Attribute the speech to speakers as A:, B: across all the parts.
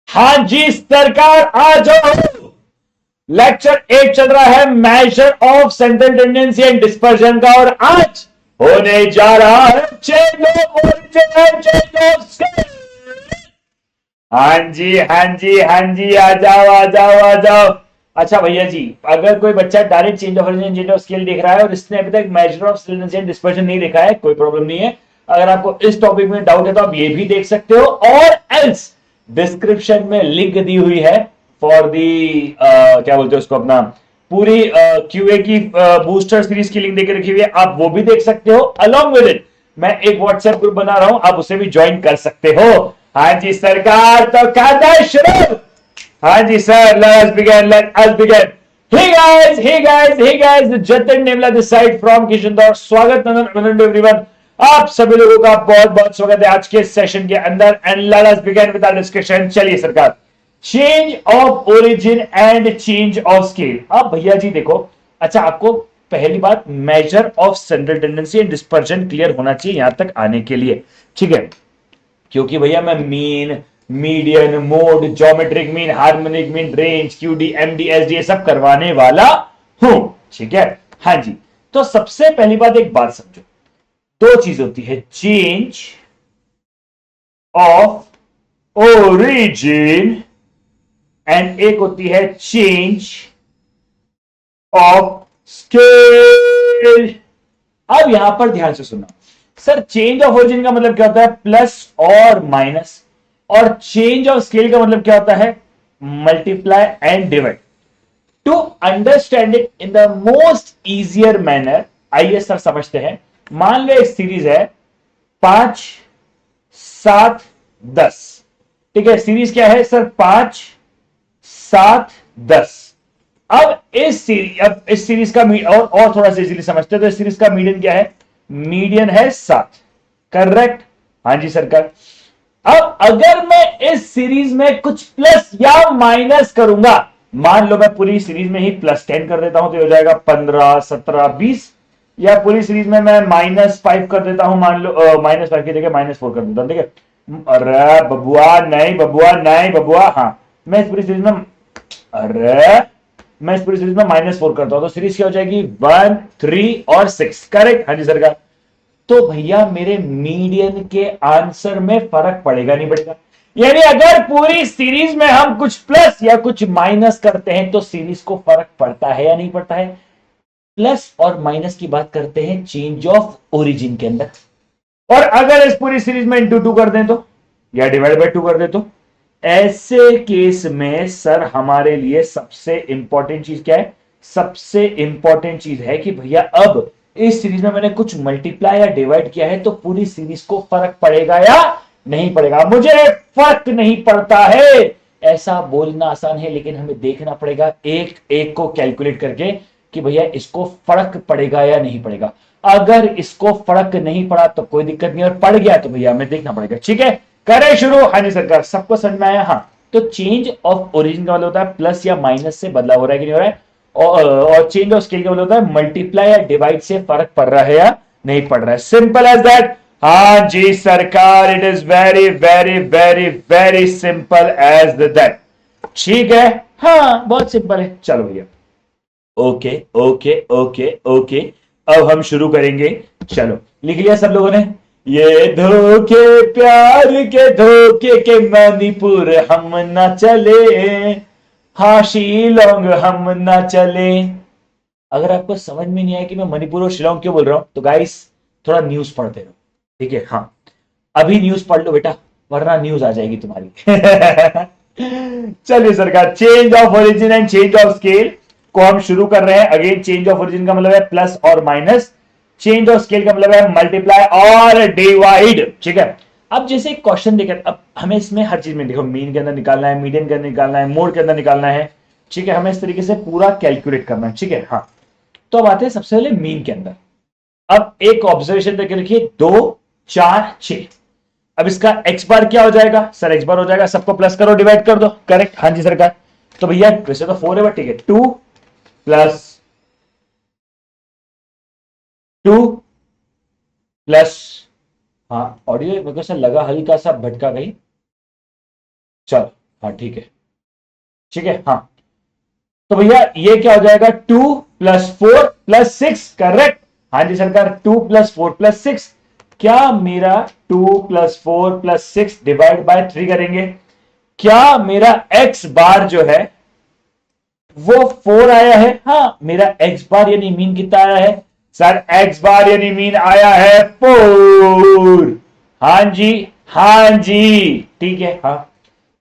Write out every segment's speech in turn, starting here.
A: हाँ जी सरकार, आ जाओ। लेक्चर 8 चल रहा है, major of central tendency and dispersion का, और आज होने जा रहा है change of origin and change of scale. हाँ जी, हाँ जी, हाँ जी, आ जाओ, आ जाओ, आ जाओ। अच्छा भैया जी, अगर कोई बच्चा direct change of origin change of scale देख रहा है और इसने अभी तक measure of tendency and dispersion नहीं देखा है, कोई प्रॉब्लम नहीं है। अगर आपको इस टॉपिक में डाउट है तो आप ये भी देख सकते हो, और एल्स डिस्क्रिप्शन में लिंक दी हुई है फॉर दी क्या बोलते हैं उसको, अपना पूरी क्यूए की बूस्टर सीरीज की लिंक देके रखी हुई है, आप वो भी देख सकते हो। अलोंग विद इट मैं एक व्हाट्सएप ग्रुप बना रहा हूं, आप उसे भी ज्वाइन कर सकते हो। हाँ जी सरकार, तो कहता है शुरू। हाँ जी sir, let us begin. Hey guys, Jatin Nemla this side from Kishandaur. स्वागत नंदन एवरीवन, आप सभी लोगों का बहुत बहुत स्वागत है आज के सेशन के अंदर। And let us begin with our discussion. चलिए सरकार, change of origin and change of scale. अब भैया जी देखो, अच्छा आपको पहली बात measure of central tendency and dispersion clear होना चाहिए यहां तक आने के लिए, ठीक है? क्योंकि भैया मैं mean, median, mode, geometric mean, harmonic mean, range, QD, MD, SD ये सब करवाने वाला हूं, ठीक है? हाँ जी, तो सबसे पहली बात एक बात समझो, दो चीज होती है, चेंज ऑफ ओरिजिन एंड एक होती है चेंज ऑफ स्केल। अब यहां पर ध्यान से सुनना सर, चेंज ऑफ ओरिजिन का मतलब क्या होता है? प्लस और माइनस। और चेंज ऑफ स्केल का मतलब क्या होता है? Multiply and divide. To understand it in the most easier manner, आइए सर समझते हैं। मान लो एक सीरीज है 5, 7, 10, ठीक है? सीरीज क्या है सर? 5, 7, 10। अब इस सीरीज का और थोड़ा सा इजीली समझते हैं, तो इस सीरीज का मीडियन क्या है? मीडियन है 7, करेक्ट? हाँ जी सरकार। अब अगर मैं इस सीरीज में कुछ प्लस या माइनस करूंगा, मान लो मैं पूरी सीरीज में ही +10 कर देता हूं, तो हो जाएगा 15, 17, 20। या पूरी सीरीज में मैं -5 कर देता हूं, मान लो -5 की जगह -4 कर देता हूं, ठीक है? अरे बबुआ नहीं, बबुआ नहीं, बबुआ। हाँ, मैं इस पूरी सीरीज में, अरे मैं इस पूरी सीरीज में -4 करता हूं, तो सीरीज क्या हो जाएगी? 1, 3 और 6, करेक्ट? हाँ जी सरकार। तो भैया मेरे मीडियन के आंसर में फर्क पड़ेगा नहीं पड़ेगा? यानी अगर पूरी सीरीज में हम कुछ प्लस या कुछ माइनस करते हैं तो सीरीज को फर्क पड़ता है या नहीं पड़ता है? प्लस और माइनस की बात करते हैं चेंज ऑफ ओरिजिन के अंदर। और अगर इस पूरी सीरीज में इंटू 2 कर दें तो, या डिवाइड बाय 2 कर दें तो, ऐसे केस में सर हमारे लिए सबसे इंपॉर्टेंट चीज क्या है? सबसे इंपॉर्टेंट चीज है कि भैया अब इस सीरीज में मैंने कुछ मल्टीप्लाई या डिवाइड किया है तो पूरी सीरीज को फर्क पड़ेगा या नहीं पड़ेगा? मुझे फर्क नहीं पड़ता है ऐसा बोलना आसान है, लेकिन हमें देखना पड़ेगा एक एक को कैलकुलेट करके कि भैया इसको फर्क पड़ेगा या नहीं पड़ेगा। अगर इसको फर्क नहीं पड़ा तो कोई दिक्कत नहीं, और पड़ गया तो भैया हमें देखना पड़ेगा, ठीक है? करें शुरू। हाँ जी सरकार, सबको समझ में आया? हाँ, तो चेंज ऑफ ओरिजिन का मतलब होता है प्लस या माइनस से बदलाव हो रहा है कि नहीं हो रहा है, और चेंज ऑफ स्केल का मतलब होता है मल्टीप्लाई या डिवाइड से फर्क पड़ रहा है या नहीं पड़ रहा है। Simple as that. हाँ जी सरकार, it is very very very very simple as that, ठीक है? हाँ, बहुत सिंपल है। चलो भैया, ओके ओके ओके ओके, अब हम शुरू करेंगे। चलो, लिख लिया सब लोगों ने? ये धोखे प्यार के धोखे के मणिपुर हम ना चले, हाँ शिलोंग हम ना चले। अगर आपको समझ में नहीं आया कि मैं मणिपुर और शिलोंग क्यों बोल रहा हूं तो गाइस थोड़ा न्यूज पढ़ते रहो, ठीक है? हाँ, अभी न्यूज पढ़ लो बेटा, वरना न्यूज आ जाएगी तुम्हारी। चलिए सरकार, change of origin and change of scale को हम शुरू कर रहे हैं। अगेन, चेंज ऑफ ओरिजिन का मतलब है प्लस और माइनस, चेंज ऑफ स्केल का मतलब है मल्टीप्लाई और डिवाइड, ठीक है? अब जैसे क्वेश्चन देखकर, अब हमें इसमें हर चीज में देखो, मीन के अंदर निकालना है, मीडियन के अंदर निकालना है, मोड के अंदर निकालना है, ठीक है? हमें इस तरीके से पूरा कैलकुलेट करना है, ठीक है? हाँ, तो अब आते हैं सबसे पहले मीन के अंदर। अब एक ऑब्जर्वेशन करके लिखिए, 2, 4, 6। अब इसका एक्स बार क्या हो जाएगा सर? एक्स बार हो जाएगा, सबको प्लस करो, डिवाइड कर दो, करेक्ट? हाँ जी सरकार। तो भैया वैसे तो 4 है, बट ठीक है, 2 प्लस 2 प्लस, हाँ ऑडियो मेरे को सर लगा हल्का सा भटका गई। चलो, हाँ ठीक है, ठीक है, हाँ। तो भैया ये क्या हो जाएगा, 2 + 4 + 6, करेक्ट। हाँ जी सरकार, 2 + 4 + 6। क्या मेरा 2 + 4 + 6 डिवाइड बाय 3 करेंगे, क्या मेरा एक्स बार जो है वो 4 आया है? हाँ, मेरा एक्स बार यानी मीन कितना आया है सर? एक्स बार यानी मीन आया है 4। हाँ जी, हाँ जी, ठीक है, हाँ।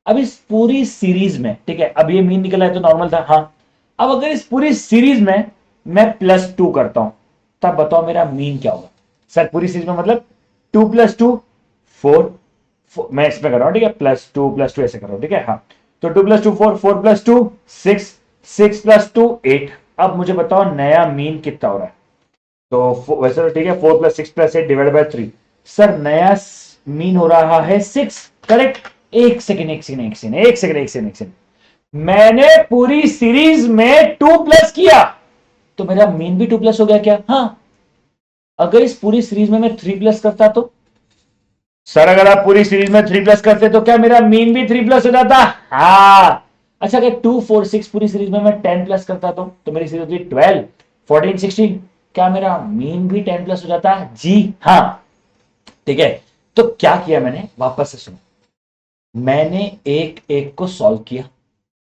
A: अब इस पूरी सीरीज में, ठीक है, अब ये मीन निकला है तो नॉर्मल था, हाँ। अब अगर इस पूरी सीरीज में मैं +2 करता हूं, तब बताओ मेरा मीन क्या होगा सर? पूरी सीरीज में मतलब 2 + 2 4, मैं इसमें कर रहा हूं, ठीक है, +2 + 2 ऐसे कर रहा हूं, ठीक है, हाँ। तो 2 + 2 4, 4 + 2 6, 6 + 2 8। अब मुझे बताओ नया मीन कितना हो रहा है? तो वैसे तो ठीक है, 4 + 6 + 8 डिवाइड बाय 3। सर नया मीन हो रहा है 6, करेक्ट। एक सेकेंड, एक सेकेंड, एक सेकेंड, एक सेकेंड, एक सेकेंड, एक सेकेंड। मैंने पूरी सीरीज में 2 प्लस किया, तो मेरा मीन भी 2 प्लस हो गया क्या? हाँ। अगर इस पूरी सीरीज में मैं 3 प्लस करता तो? सर अगर आप पूरी सीरीज में 3 प्लस करते तो क्या मेरा मीन भी 3 प्लस हो जाता? हाँ। अच्छा, अगर 2 4 6 पूरी सीरीज में मैं 10 प्लस करता तो मेरी सीरीज होती 12 14 16। क्या मेरा मीन भी 10 प्लस हो जाता? जी हाँ। ठीक है, तो क्या किया मैंने, वापस से सुनो। मैंने एक एक को सॉल्व किया,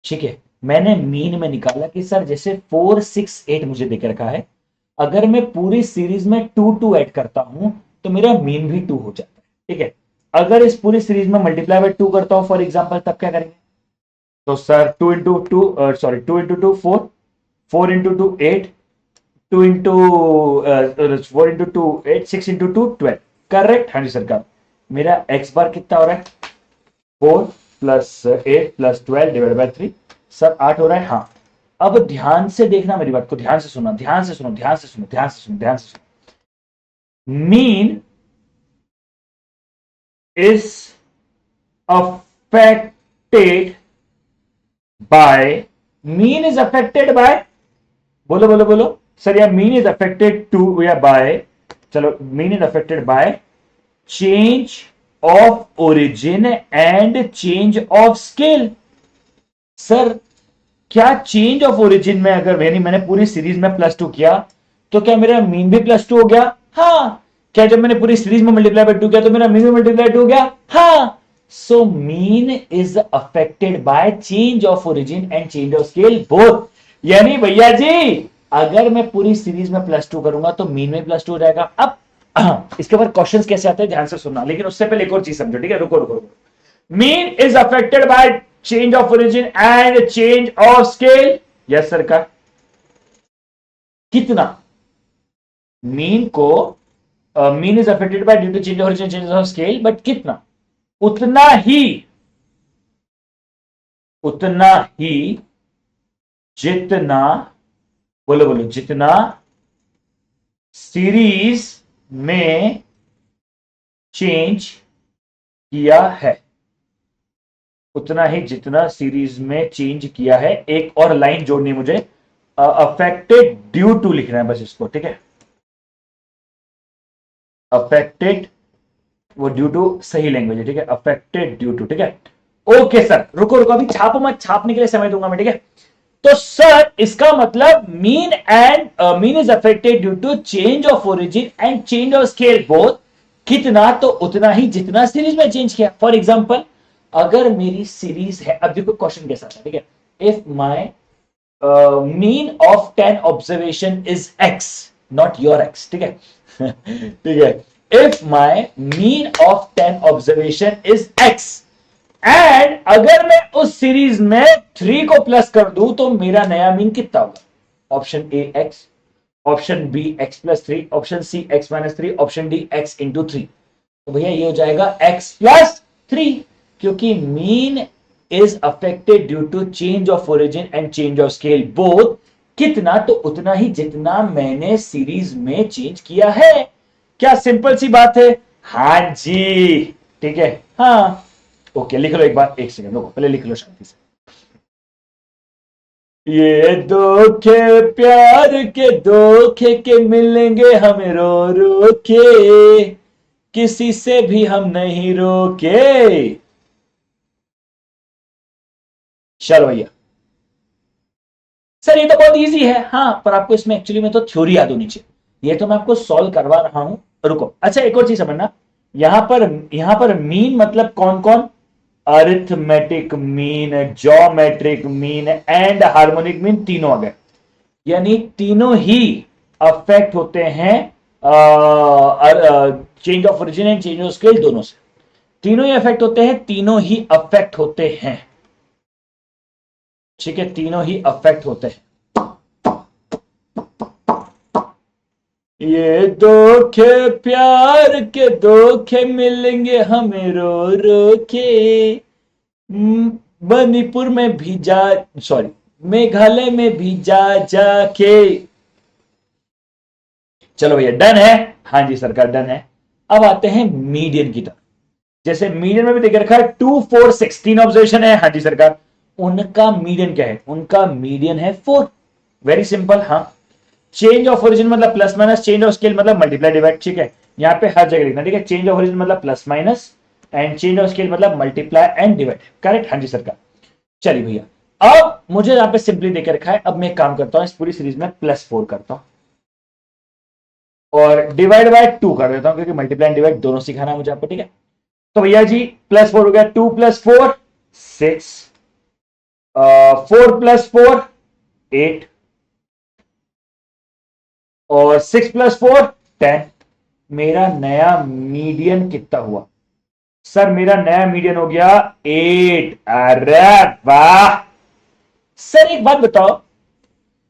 A: ठीक है। मैंने मीन में निकाला कि सर जैसे 4 6 8 मुझे देख रखा है, अगर मैं पूरी सीरीज में 2 2 ऐड करता हूं तो मेरा मीन भी 2 हो जाता है, ठीक है। अगर इस पूरी सीरीज में मल्टीप्लाई बाय 2 करता हूं फॉर एग्जांपल, तब क्या करेंगे? तो सर 2 × 2 सॉरी 2 × 2 4, 4 × 2 8, 4 × 2 8, 6 × 2 12, करेक्ट। हाँ जी सरकार, मेरा एक्स बार कितना हो रहा है? 4 + 8 + 12 डिवाइड बाय 3। सर 8 हो रहा है, हाँ। अब ध्यान से देखना, मेरी बात को ध्यान से सुनो, ध्यान से सुनो, ध्यान से सुनो, ध्यान से सुनो, ध्यान से सुनो। Mean is affected bye, mean is affected bye, बोलो बोलो बोलो सर, या मीन इज अफेक्टेड टू या बाय, चलो, mean is affected by change of origin and change of scale. Sir क्या चेंज ऑफ ओरिजिन में अगर यानी मैंने पूरी सीरीज में +2 किया, तो क्या मेरा मीन भी +2 हो गया? हाँ। क्या जब मैंने पूरी सीरीज में मल्टीप्लाई बाय 2 किया तो मेरा मीन भी मल्टीप्लाई 2 हो गया? हाँ। So mean is affected by change of origin and change of scale both. यानी भैया जी, अगर मैं पूरी सीरीज में +2 करूंगा तो मीन में +2 हो जाएगा। अब इसके बाद क्वेश्चंस कैसे आते हैं ध्यान से सुनना, लेकिन उससे पहले एक और चीज समझो, ठीक है, रुको रुको रुको। Mean is affected by change of origin and change of scale, yes sir का। कितना मीन को, mean is affected by due to change of origin change of scale, but कितना? उतना ही, उतना ही जितना, बोलो बोलो, जितना सीरीज में चेंज किया है, उतना ही जितना सीरीज में चेंज किया है। एक और लाइन जोड़नी मुझे, अफेक्टेड ड्यू टू लिखना है बस इसको, ठीक है। अफेक्टेड, वो ड्यू टू सही लैंग्वेज है, ठीक है, अफेक्टेड ड्यू टू, ठीक है। ओके सर, रुको रुको, अभी छापो मत, छापने के लिए समय दूंगा मैं, ठीक है। तो सर इसका मतलब mean is affected due to change of origin and change of scale both. कितना? तो उतना ही जितना सीरीज में चेंज किया। फॉर एग्जाम्पल, अगर मेरी सीरीज है, अब देखो क्वेश्चन कैसा था, ठीक है। If my mean of 10 observation is x, not your x, ठीक है। ठीक है, if my mean of 10 observation is x and अगर मैं उस सीरीज में 3 को प्लस कर दूं तो मेरा नया मीन कितना होगा? Option A X, option B x + 3, option C x - 3, option D x × 3। तो भैया ये हो जाएगा x + 3, क्योंकि mean is affected due to change of origin and change of scale both. कितना? तो उतना ही जितना मैंने सीरीज में चेंज किया है। क्या सिंपल सी बात है? हाँ जी, ठीक है, हाँ। ओके, लिख लो एक बार, एक सेकंड रुको, पहले लिख लो शांति से। ये धोखे प्यार के धोखे के मिलेंगे हमें रो रो के, किसी से भी हम नहीं रोके। चलो भैया, सर ये तो बहुत इजी है। हाँ, पर आपको इसमें एक्चुअली में तो थ्योरी याद होनी चाहिए। ये तो मैं आपको सॉल्व करवा रहा हूं। रुको, अच्छा एक और चीज समझना। यहां पर मीन मतलब कौन कौन? Arithmetic mean, geometric mean and harmonic mean, तीनों आ गए। यानी तीनों ही अफेक्ट होते हैं change of origin and change of scale, दोनों से। तीनों ही अफेक्ट होते हैं, तीनों ही अफेक्ट होते हैं। ठीक है, तीनों ही अफेक्ट होते हैं। ये धोखे प्यार के धोखे मिलेंगे हमें रो रो के। मणिपुर में भी जा, सॉरी, मेघालय में भी जा जाके। चलो भैया, डन है। हाँ जी सरकार, डन है। अब आते हैं मीडियन की तरफ। जैसे मीडियन में भी देख रखा है 2 4 6, तीन ऑब्जर्वेशन है। हाँ जी सरकार, उनका मीडियन क्या है? उनका मीडियन है 4। Very simple. हाँ, चेंज ऑफ ओरिजिन मतलब plus minus, change of scale मतलब मल्टीप्लाई डिवाइड। ठीक है, यहां पे हर जगह लिखना। ठीक है, चेंज ऑफ ओरिजिन मतलब plus minus and change of scale मतलब मल्टीप्लाई एंड डिवाइड। करेक्ट? हाँ जी सरकार। चलिए भैया, अब मुझे यहां पे सिंपली देकर रखा है। अब मैं एक काम करता हूं, इस पूरी सीरीज में +4 करता हूं और डिवाइड बाय 2 कर देता हूं, क्योंकि मल्टीप्लाई एंड डिवाइड दोनों सिखाना है मुझे आपको। ठीक है, तो भैया जी +4 हो गया। 2 + 4 6, 4 + 4 8 और 6 + 4 10। मेरा नया मीडियन कितना हुआ? सर मेरा नया मीडियन हो गया 8। अरे वाह! सर एक बात बताओ,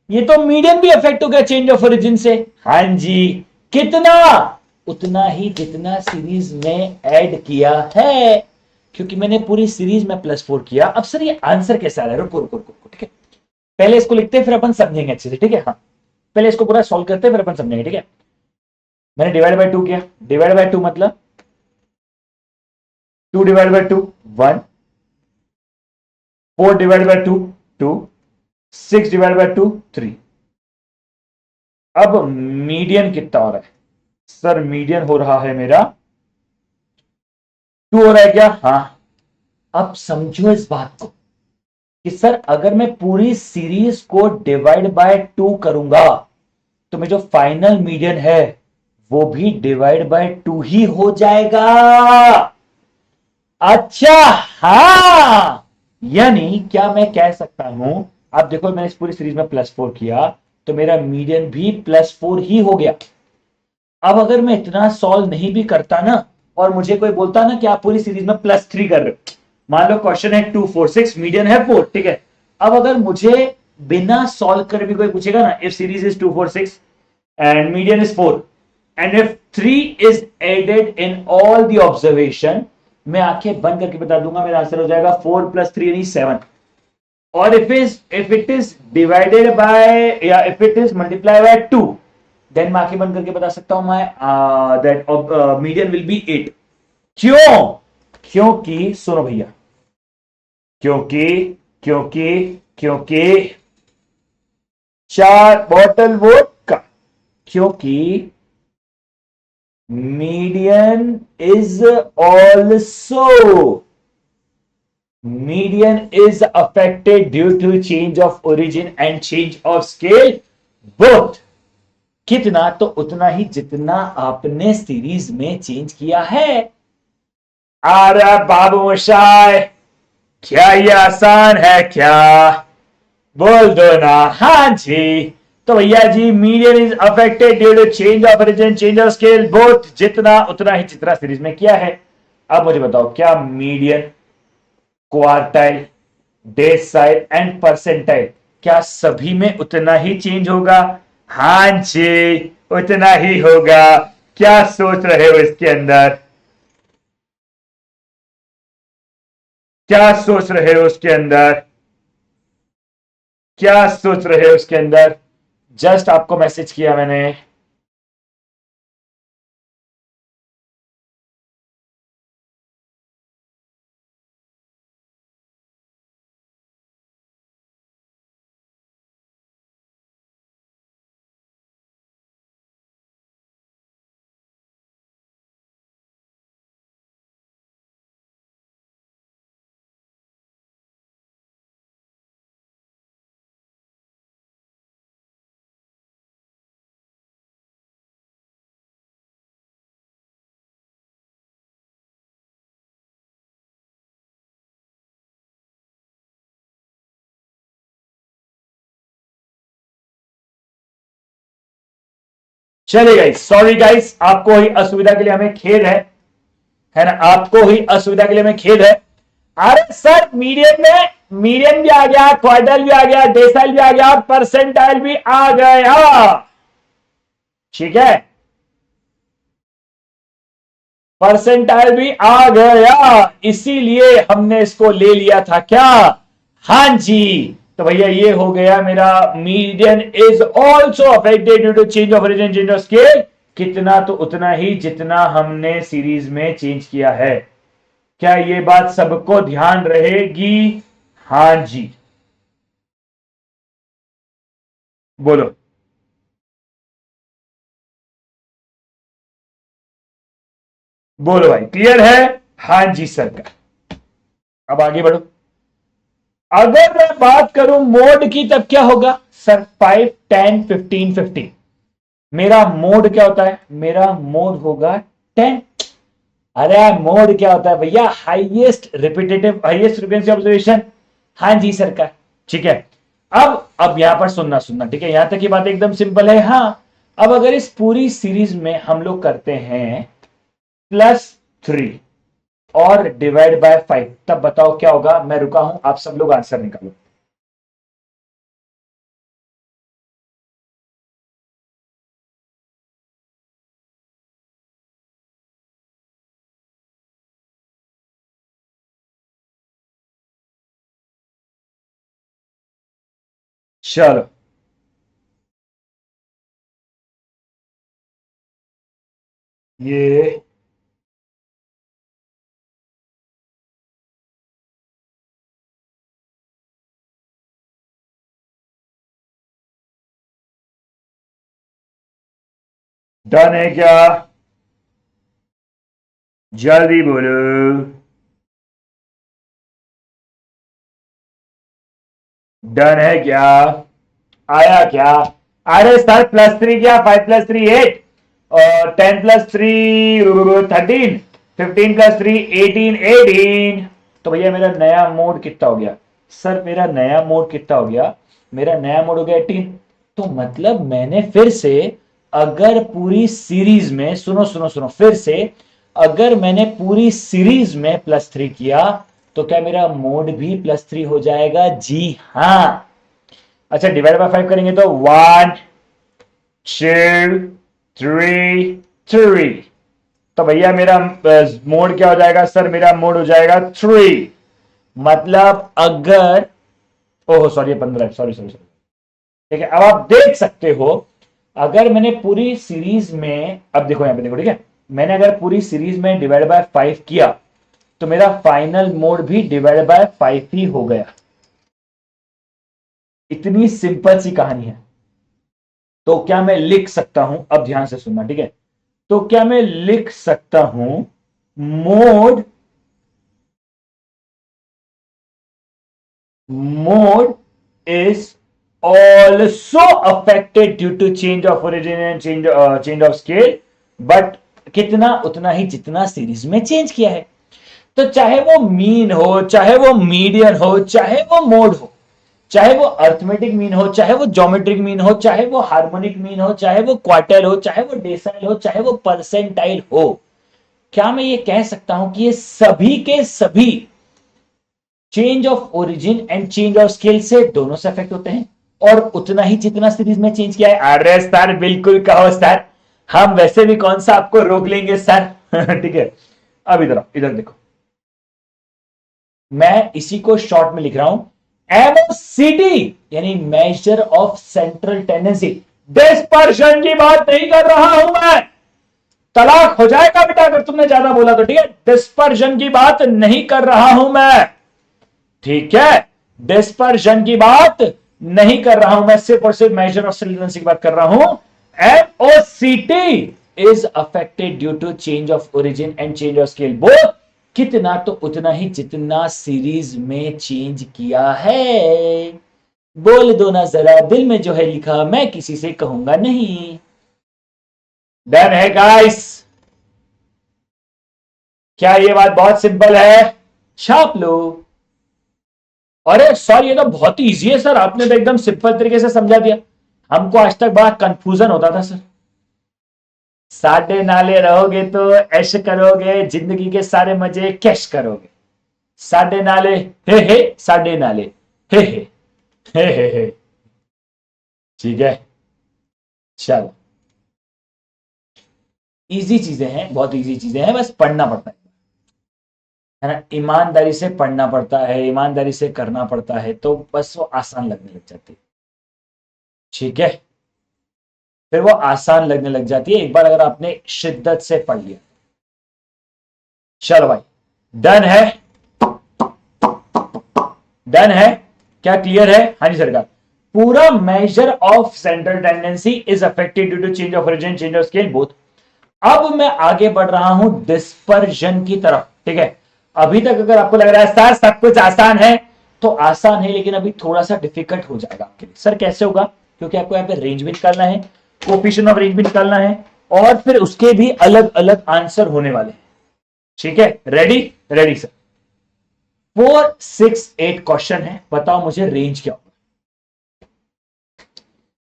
A: ये तो मीडियन भी अफेक्ट हो गया चेंज ऑफ ओरिजिन से। हाँ जी। कितना? उतना ही जितना सीरीज में ऐड किया है, क्योंकि मैंने पूरी सीरीज में +4 किया। अब सर ये आंसर कैसे आ रहा है? रुको रुको रुको, ठीक है, पहले इसको लिखते हैं फिर अपन समझेंगे अच्छे से। ठीक है, हाँ, पहले इसको पूरा सॉल्व करते हैं फिर अपन समझेंगे। ठीक है, मैंने डिवाइड बाय 2 किया। डिवाइड बाय 2 मतलब 2 ÷ 2 1, 4 ÷ 2 2, 6 ÷ 2 3। अब मीडियन कितना हो रहा है? सर मीडियन हो रहा है मेरा 2 हो रहा है क्या? हाँ। अब समझो इस बात को कि सर अगर मैं पूरी सीरीज को डिवाइड बाय 2 करूंगा तो मैं जो फाइनल मीडियन है वो भी डिवाइड बाय 2 ही हो जाएगा। अच्छा, हाँ, यानी क्या मैं कह सकता हूं? आप देखो, मैंने इस पूरी सीरीज में +4 किया तो मेरा मीडियन भी +4 ही हो गया। अब अगर मैं इतना सॉल्व नहीं भी करता ना, और मुझे कोई बोलता ना कि आप पूरी सीरीज में +3 कर रहे हो, मान लो क्वेश्चन है 2 4 6, मीडियन है 4। ठीक है, अब अगर मुझे बिना सॉल्व कर भी कोई पूछेगा ना, if series is 2 4 6 and median is 4 and if 3 is added in all the observation, मैं आंखें बंद करके बता दूंगा मेरा आंसर हो जाएगा 4 + 3 यानी 7। और if it is divided by या if it is multiplied by 2, then मैं आंखें बंद करके बता सकता हूं मैं दैट मीडियन विल बी 8। क्यों? क्योंकि सुनो भैया, क्योंकि क्योंकि क्योंकि 4 बॉटल वोट का, क्योंकि median is also, median is affected due to change of origin and change of scale both। कितना? तो उतना ही जितना आपने सीरीज में चेंज किया है। अरे बाबू मोशाय, क्या ये आसान है क्या? बोल दो ना हाँ जी। तो भैया जी, median is affected due to change of region, change of scale both, जितना उतना ही जितना सीरीज में किया है। अब मुझे बताओ, क्या median, quartile, decyl and percentile, क्या सभी में उतना ही चेंज होगा? हाँ जी, उतना ही होगा। क्या सोच रहे हो इसके अंदर? क्या सोच रहे हो उसके अंदर? क्या सोच रहे हो उसके अंदर? जस्ट आपको मैसेज किया मैंने। चलिए गाइस, सॉरी गाइस, आपको ही असुविधा के लिए हमें खेद है ना, आपको ही असुविधा के लिए हमें खेद है। अरे सर, मीडियन भी आ गया, क्वार्टाइल भी आ गया, डेसाइल भी आ गया, परसेंटाइल भी आ गया। ठीक है, परसेंटाइल भी आ गया, इसीलिए हमने इसको ले लिया था क्या? हां जी। तो भैया ये हो गया मेरा, median is also affected due to change of origin, change of scale. कितना? तो उतना ही जितना हमने सीरीज में चेंज किया है। क्या ये बात सबको ध्यान रहेगी? हां जी, बोलो। बोलो भाई, क्लियर है? हां जी सरकार। अब आगे बढ़ो। अगर मैं बात करूं मोड की, तब क्या होगा सर? 5, 10, 15, 15। मेरा मोड क्या होता है? मेरा मोड होगा 10। अरे मोड क्या होता है भैया? Highest repetitive, highest frequency observation. हाँ जी सरकार, ठीक है। अब यहां पर सुनना सुनना, ठीक है, यहां तक की बात एकदम सिंपल है। हाँ, अब अगर इस पूरी सीरीज में हम लोग करते हैं +3 और डिवाइड बाय 5, तब बताओ क्या होगा? मैं रुका हूं, आप सब लोग आंसर निकालो। चलो, ये डन है क्या? जल्दी बोलो। डन है क्या? आया क्या? अरे सर, +3 क्या? 5 + 3 8, और 10 + 3 13, 15 + 3 18, 18। तो भैया मेरा नया मोड कितना हो गया? सर मेरा नया मोड कितना हो गया? मेरा नया मोड हो गया 18। तो मतलब मैंने फिर से, अगर पूरी सीरीज में, सुनो सुनो सुनो, फिर से अगर मैंने पूरी सीरीज में +3 किया, तो क्या मेरा मोड भी +3 हो जाएगा? जी हां। अच्छा, डिवाइड बाय 5 करेंगे तो 1, 2, 3, 3। तो भैया मेरा मोड क्या हो जाएगा? सर मेरा मोड हो जाएगा 3। मतलब अगर, ओहो सॉरी, 15, सॉरी सॉरी सॉरी। ठीक है, अब आप देख सकते हो, अगर मैंने पूरी सीरीज में, अब देखो यहां पे देखो, ठीक है, मैंने अगर पूरी सीरीज में डिवाइड बाय 5 किया, तो मेरा फाइनल मोड भी डिवाइड बाय 5 ही हो गया। इतनी सिंपल सी कहानी है। तो क्या मैं लिख सकता हूं, अब ध्यान से सुनना, ठीक है, तो क्या मैं लिख सकता हूं mode, mode is also affected due to change of origin and change of scale, but कितना? उतना ही जितना सीरीज में चेंज किया है। तो चाहे वो मीन हो, चाहे वो मीडियन हो, चाहे वो मोड हो, चाहे वो अर्थमेटिक मीन हो, चाहे वो ज्योमेट्रिक मीन हो, चाहे वो हार्मोनिक मीन हो, चाहे वो क्वार्टाइल हो, चाहे वो डेसाइल हो, चाहे वो परसेंटाइल हो, क्या मैं ये कह सकता हूं कि ये सभी के सभी change of origin and change of scale से, दोनों से अफेक्ट होते हैं, और उतना ही जितना सीरीज में चेंज किया है? अरे सर बिल्कुल कहो सर, हम वैसे भी कौन सा आपको रोक लेंगे सर। ठीक है, अब इधर इधर देखो, मैं इसी को शॉर्ट में लिख रहा हूं, एमओसीटी यानी major of central tendency. Dispersion की बात नहीं कर रहा हूं मैं, तलाक हो जाएगा बेटा अगर तुमने ज्यादा बोला तो, ठीक है। डिस्पर्शन की बात नहीं कर रहा हूं मैं, ठीक है, डिस्पर्शन की बात नहीं कर रहा हूं मैं, सिर्फ और सिर्फ मेजर ऑफ सेंट्रल टेंडेंसी की बात कर रहा हूं। MOCT is affected due to change of origin and change of scale, both कितना? तो उतना ही जितना सीरीज में चेंज किया है। बोल दो ना जरा, दिल में जो है लिखा, मैं किसी से कहूंगा नहीं। डन है गाइस? क्या ये बात बहुत सिंपल है? छाप लो। अरे सर ये तो बहुत ही इजी है सर, आपने तो एकदम सिंपल तरीके से समझा दिया। हमको आज तक बड़ा कंफ्यूजन होता था सर। साडे नाले रहोगे तो ऐश करोगे, जिंदगी के सारे मजे कैश करोगे। साडे नाले हे साडे नाले हे हे। ठीक है, चलो। इजी चीजें हैं, बहुत इजी चीजें हैं, बस पढ़ना पड़ता है ना, ईमानदारी से पढ़ना पड़ता है, ईमानदारी से करना पड़ता है, तो बस वो आसान लगने लग जाती है। ठीक है, फिर वो आसान लगने लग जाती है एक बार अगर आपने शिद्दत से पढ़ लिया। चलो भाई, डन है, डन है, क्या क्लियर है? हाँ जी सरकार। पूरा measure of central tendency is affected due to change of origin, change of scale both. अब मैं आगे बढ़ रहा हूं डिस्पर्जन की तरफ। ठीक है, अभी तक अगर आपको लग रहा है सर सब कुछ आसान है, तो आसान है, लेकिन अभी थोड़ा सा डिफिकल्ट हो जाएगा आपके लिए। सर कैसे होगा? क्योंकि आपको यहां पे रेंज भी निकालना है, कोफिशिएंट ऑफ रेंज भी निकालना है, और फिर उसके भी अलग अलग आंसर होने वाले हैं। ठीक है, रेडी? Ready sir. 4, 6, 8 क्वेश्चन है, बताओ मुझे रेंज क्या होगा।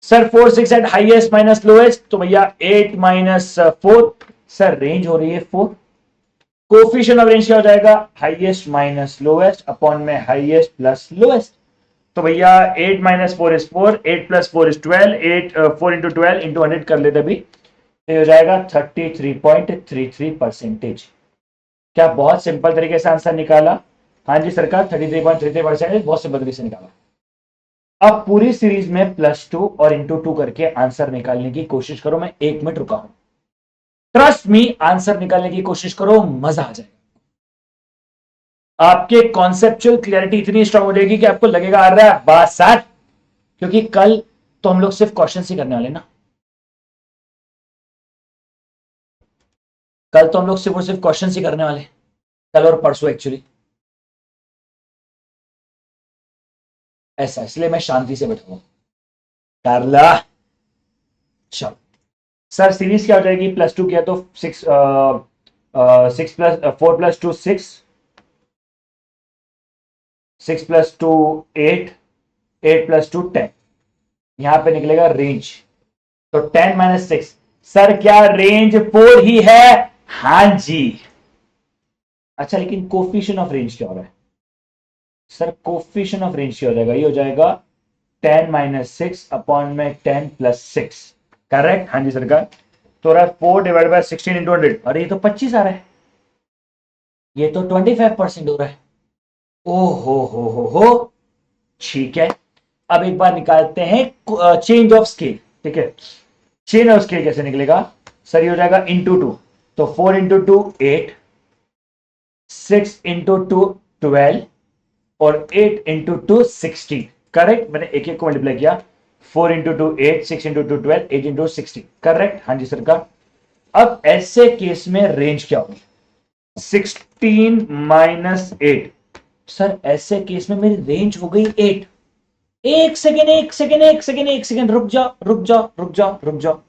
A: Sir 4, 6 eight highest minus lowest, तो भैया 8 माइनस 4, सर रेंज हो रही है 4। कोफिशिएंट ऑफ रेंज क्या हो जाएगा? हाईएस्ट माइनस लोएस्ट अपॉन में हाईएस्ट प्लस लोएस्ट। तो भैया 8 minus 4 is 4, 8 plus 4 is 12, 8 4 into 12 into 100 कर लेते अभी, ये हो जाएगा 33.33%। क्या बहुत सिंपल तरीके से आंसर निकाला? हाँ जी सरकार, 33.33%, बहुत सिंपल तरीके से निकाला। अब पूरी सीरीज में +2 और इंटू 2 करके आंसर निकालने की कोशिश करो। मैं 1 मिनट रुका हूं, ट्रस्ट मी, आंसर निकालने की कोशिश करो, मजा आ जाएगा। आपके कॉन्सेप्चुअल क्लैरिटी इतनी स्ट्रांग हो जाएगी कि आपको लगेगा आ रहा है बात साथ, क्योंकि कल तो हम लोग सिर्फ क्वेश्चन ही करने वाले ना। कल तो हम लोग सिर्फ और सिर्फ क्वेश्चन ही करने वाले, कल और परसों एक्चुअली। ऐसा इसलिए मैं शांति से बैठा हूं। कारला, चलो सर, सीरीज क्या हो जाएगी? +2 किया तो 6, 6 प्लस 4 प्लस 2 6, 6 प्लस 2 8, 8 प्लस 2 10, यहां पे निकलेगा रेंज। तो 10 माइनस 6, सर क्या रेंज 4 ही है? हां जी। अच्छा, लेकिन कोफिशिएंट ऑफ रेंज क्या हो रहा है? सर कोफिशिएंट ऑफ रेंज क्या हो जाएगा? ये हो जाएगा 10 माइनस 6 अपॉन में 10 प्लस 6, करेक्ट? हाँ जी सरकार। तो रहा 4 डिवाइड बाय 16 इंटू 100, अरे ये तो 25 आ रहा है, ये तो 25% हो रहा है। ओ हो, ठीक है। अब एक बार निकालते हैं चेंज ऑफ स्केल। ठीक है, चेंज ऑफ स्केल कैसे निकलेगा? सर ये हो जाएगा इंटू 2, तो 4 इंटू 2 8, 6 इंटू 2 12, और 8 इंटू 2 16, करेक्ट? मैंने एक एक को मल्टीप्लाई किया, 4 इंटू 2 8, 6 इंटू 2 12, 8 इंटू 16, करेक्ट? हाँ जी सरकार। अब ऐसे केस में रेंज क्या होगी? 16 माइनस 8, सर ऐसे केस में मेरी रेंज हो गई 8। एक सेकेंड, एक सेकेंड, एक सेकेंड, एक सेकेंड, रुक जाओ, रुक जाओ, रुक जाओ, रुक जाओ।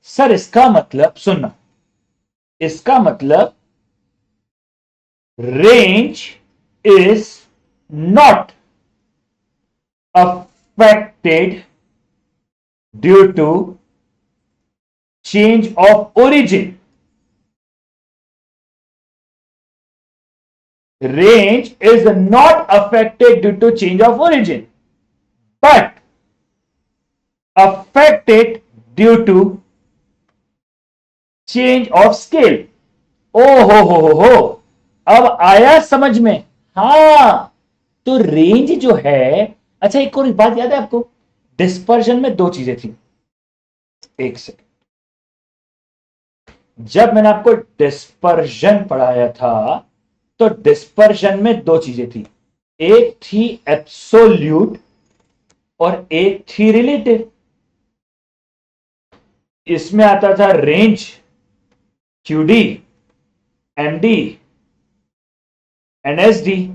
A: सर इसका मतलब सुनना, इसका मतलब range is not affected due to change of origin. Range is not affected due to change of origin, but affected due to change of scale. ओ हो, अब आया समझ में? हाँ, तो रेंज जो है, अच्छा एक और बात याद है आपको, डिस्पर्जन में 2 चीजें थी। एक सेकंड, जब मैंने आपको डिस्पर्जन पढ़ाया था, तो डिस्पर्जन में 2 चीजें थी, एक थी एब्सोल्यूट और एक थी रिलेटिव। इसमें आता था range QD, MD, NSD,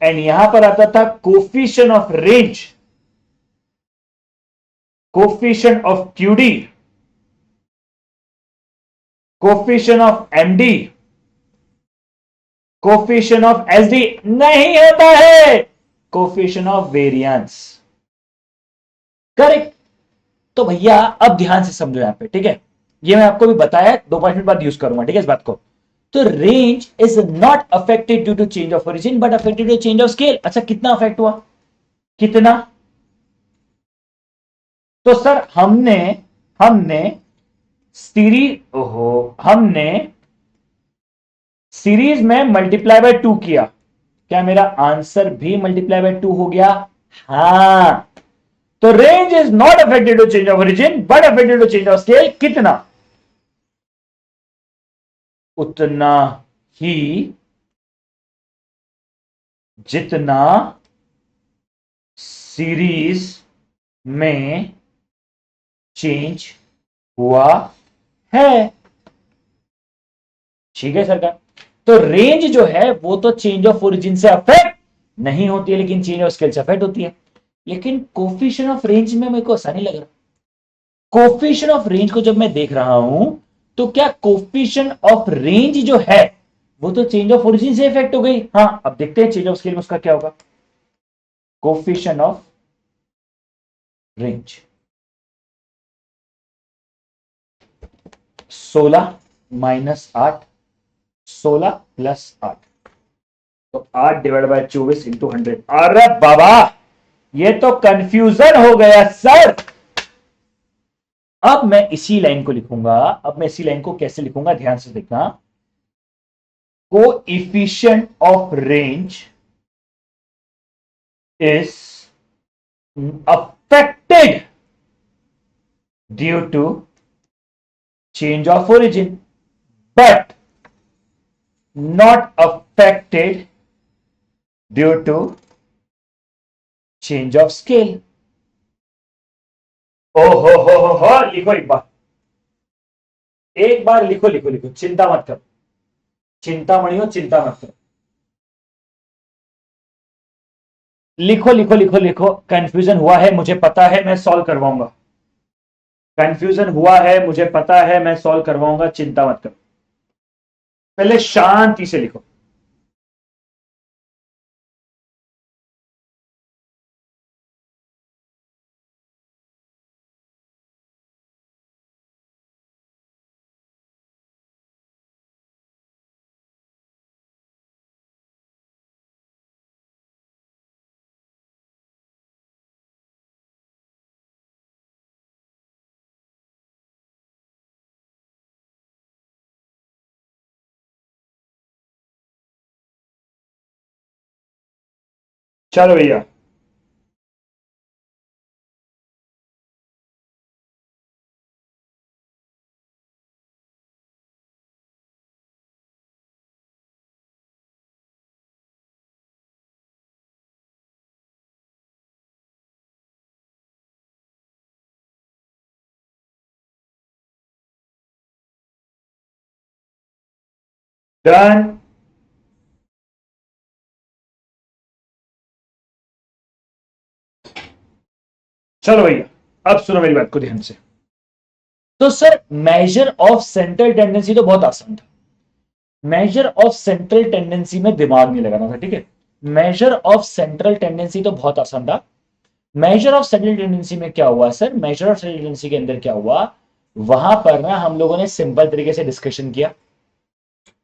A: and यहां पर आता था coefficient of range, coefficient of QD, coefficient of MD, coefficient of SD नहीं होता है, कोफिशिएंट ऑफ वेरिएंस, करेक्ट? तो भैया अब ध्यान से समझो यहां पे, ठीक है? ये मैं आपको भी बताया, 2-5 मिनट बाद यूज करूंगा, ठीक है इस बात को। तो range is not affected due to change of origin but affected due change of scale. अच्छा कितना अफेक्ट हुआ, कितना? तो सर हमने हमने सीरीज ओहो हमने सीरीज में मल्टीप्लाई बाय 2 किया, क्या मेरा आंसर भी मल्टीप्लाई बाय 2 हो गया? हां। तो range is not affected to change of origin but affected to change of scale. कितना? उतना ही जितना सीरीज में चेंज हुआ है। ठीक है सरकार। तो रेंज जो है वो तो चेंज ऑफ ओरिजिन से अफेक्ट नहीं होती है, लेकिन चेंज ऑफ स्केल से अफेक्ट होती है। लेकिन कोफिशिएंट ऑफ रेंज में मेरे को ऐसा नहीं लग रहा। कोफिशिएंट ऑफ रेंज को जब मैं देख रहा हूं तो क्या कोफिशिएंट ऑफ रेंज जो है वो तो चेंज ऑफ ओरिजिन से इफेक्ट हो गई। हाँ अब देखते हैं चेंज ऑफ स्केल में उसका क्या होगा। Coefficient of range 16 minus 8, 16 plus 8, तो 8 डिवाइड बाय 24 इंटू 100। अरे बाबा ये तो कंफ्यूजन हो गया सर। अब मैं इसी लाइन को लिखूंगा। अब मैं इसी लाइन को कैसे लिखूंगा, ध्यान से देखना। Coefficient of range is affected due to change of origin but not affected due to change of scale। हो लिखो एक बार लिखो लिखो लिखो, चिंता मत करो, चिंता मणियो चिंता मत करो, लिखो लिखो लिखो लिखो। कंफ्यूजन हुआ है मुझे पता है, मैं सॉल्व करवाऊंगा। कंफ्यूजन हुआ है मुझे पता है, मैं सॉल्व करवाऊंगा, चिंता मत करो। पहले शांति से लिखो। चलो भैया डन। चलो भैया अब सुनो मेरी बात को ध्यान से। तो sir major of central tendency तो बहुत आसान था। मेजर ऑफ सेंट्रल टेंडेंसी में दिमाग नहीं लगाना था, ठीक है। मेजर ऑफ सेंट्रल टेंडेंसी तो बहुत आसान था। मेजर ऑफ सेंट्रल टेंडेंसी में क्या हुआ sir, major of central tendency के अंदर क्या हुआ, वहां पर ना हम लोगों ने सिंपल तरीके से डिस्कशन किया,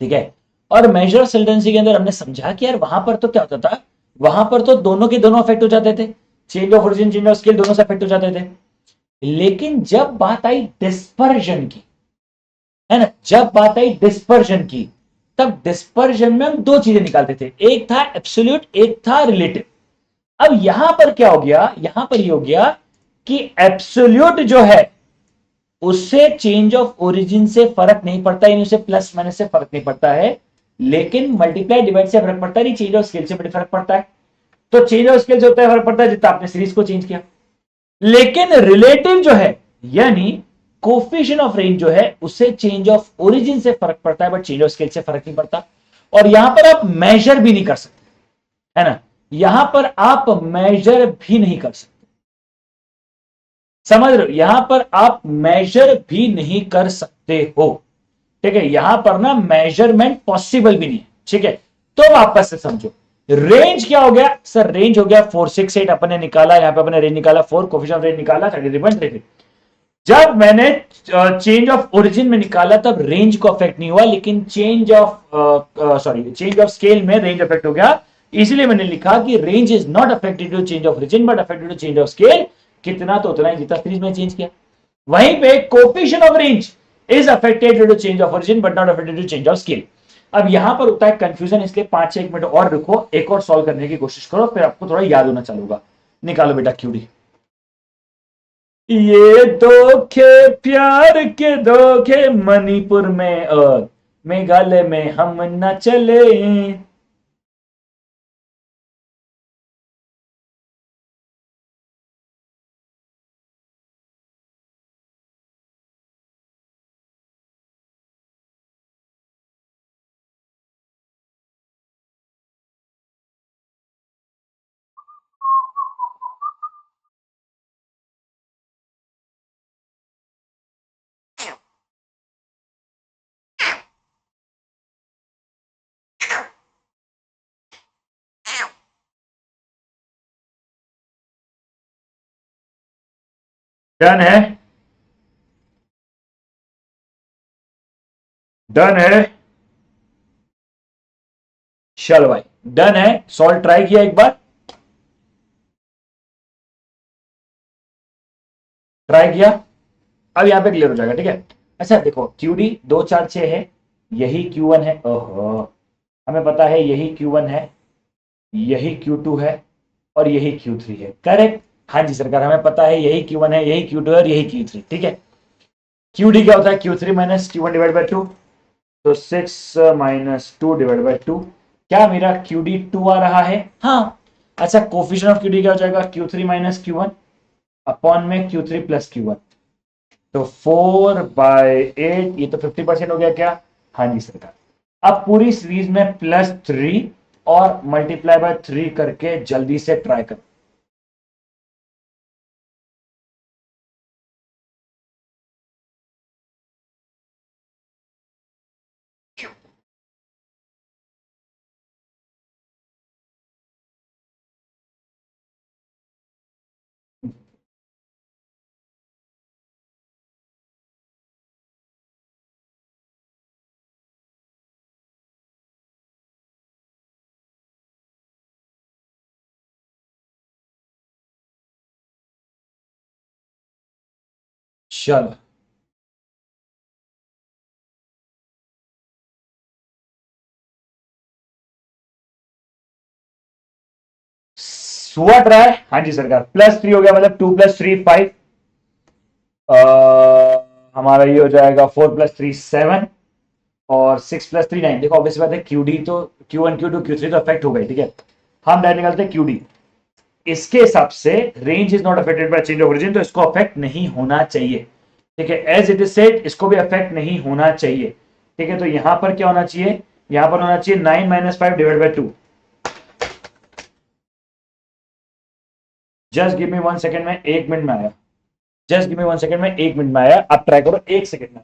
A: ठीक है। और मेजर ऑफ सेंट्रल टेंडेंसी के अंदर हमने समझा कि यार वहां पर तो क्या होता था, वहां पर तो दोनों के दोनों अफेक्ट हो जाते थे, change of origin change of scale दोनों से अफेक्ट हो जाते थे। लेकिन जब बात आई डिस्पर्जन की, है ना, जब बात आई डिस्पर्जन की, तब डिस्पर्जन में हम दो चीजें निकालते थे, एक था एब्सोल्यूट, एक था रिलेटिव। अब यहां पर क्या हो गया, यहां पर ये हो गया कि एब्सोल्यूट जो है उससे चेंज ऑफ ओरिजिन से फर्क नहीं पड़ता, यानी उसे प्लस माइनस से फर्क नहीं पड़ता है, लेकिन मल्टीप्लाई डिवाइड से फर्क पड़ता है, नहीं चेंज ऑफ स्केल से बड़ी फर्क पड़ता है। तो चेंज ऑफ स्केल से होता है फर्क पड़ता है जितना आपने सीरीज को चेंज किया। लेकिन रिलेटिव जो है यानी कोफिशिएंट ऑफ रेंज जो है उससे चेंज ऑफ ओरिजिन से फर्क पड़ता है, बट चेंज ऑफ स्केल से फर्क नहीं पड़ता। और यहां पर आप मेजर भी नहीं कर सकते, है ना, यहां पर आप मेजर भी नहीं कर सकते, समझ रहे हो, यहां पर आप मेजर भी नहीं कर सकते हो, ठीक है। यहां पर ना मेजरमेंट पॉसिबल भी नहीं है, ठीक है। तो वापस से समझो, रेंज क्या हो गया सर, रेंज हो गया 468 अपने निकाला, यहां पे अपने रेंज निकाला 4, कोफिशिएंट ऑफ रेंज निकाला 33.33। जब मैंने चेंज ऑफ ओरिजिन में निकाला तब रेंज को अफेक्ट नहीं हुआ, लेकिन चेंज ऑफ स्केल में रेंज अफेक्ट हो गया। इसलिए मैंने लिखा कि range is not affected to change of origin but affected to change of scale. कितना तो उतना ही जितना सीरीज में चेंज किया। वहीं पे coefficient of range is affected to change of origin but not affected to change of scale. अब यहां पर होता है कंफ्यूजन, इसलिए 5-6 मिनट और रुको, एक और सॉल्व करने की कोशिश करो, फिर आपको थोड़ा याद होना चालू होगा। निकालो बेटा क्यूडी। ये धोखे प्यार के धोखे मणिपुर में और मेघालय में हम न चले। डन है, डन है। चलो भाई, डन है। सॉल्व ट्राई किया एक बार, ट्राई किया। अब यहां पे क्लियर हो जाएगा, ठीक है। अच्छा देखो, क्यूडी 2 4 6 है, यही Q1 है। ओहो, हमें पता है यही Q1 है, यही Q2 है और यही Q3 है। करेक्ट। हाँ जी सरकार, हमें पता है यही Q1 है, यही Q2 है और यही Q3, ठीक है। QD क्या होता है? Q3 minus Q1 divide by 2। तो 6 माइनस 2 डिवाइड बाई 2। क्या मेरा QD 2 आ रहा है? हाँ। अच्छा, कोफिशिएंट ऑफ QD क्या हो जाएगा? Q3 माइनस Q1 अपॉन में Q3 प्लस Q1। तो 4/8, ये तो 50% हो गया क्या? हाँ जी सरकार। अब पूरी सीरीज में +3 और मल्टीप्लाई बाय 3 करके जल्दी से ट्राई करो। चलो, हुआ ट्राई। हाँ जी सरकार, +3 हो गया, मतलब 2 + 3 5। हमारा ये हो जाएगा 4 + 3 7 और 6 + 3 9। देखो ऑब्वियस बात है, क्यूडी तो Q1 Q2 Q3 तो अफेक्ट हो गए, ठीक है। हम डायरेक्ट निकालते हैं क्यूडी। इसके हिसाब से range is not affected by change of origin, तो इसको अफेक्ट नहीं होना चाहिए, ठीक है। एज इट इज सेड, इसको भी अफेक्ट नहीं होना चाहिए, ठीक है। तो यहां पर क्या होना चाहिए? यहां पर होना चाहिए 9 - 5 divide by 2। Just give me 1 second में, 1 मिनट में आया। जस्ट गिव मी 1 सेकेंड में, 1 मिनट में आया। आप ट्राई करो 1 सेकेंड में।